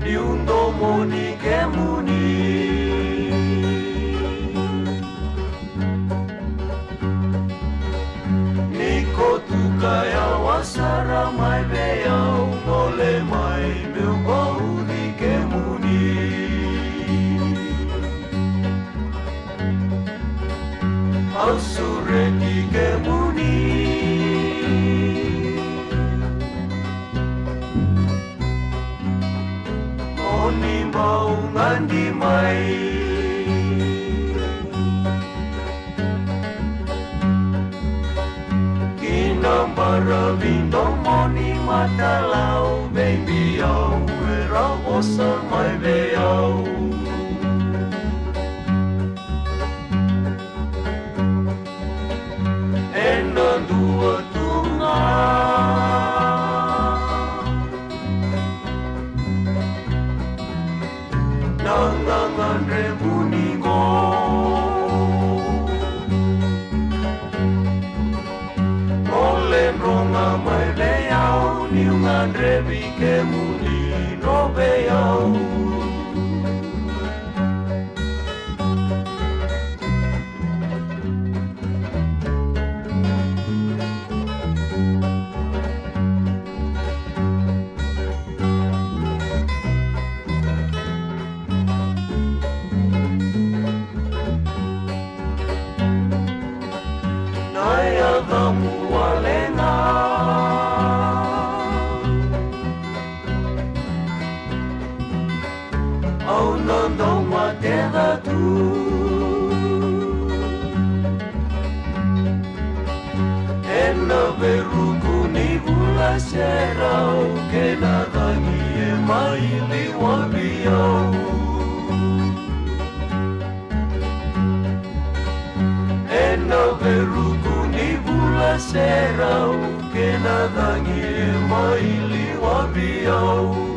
Niundomoni kemuni Niko tukaya wasara mai beyau Ngole mai meu bauni kemuni Ausureki kemuni Oni mau ngandi mai Kinambara vindomoni matalau Baby au era vosa mai beau Ena dua tunga Nangangan rebuningo Olen ronga mai beau Niungan rebi kemuni no beau Kamu walenga Au nondo mateda tu Ena veruku ni bula serau Ke nadangi e maili wabiau Ena veruku serau ke nadangi maili wabiau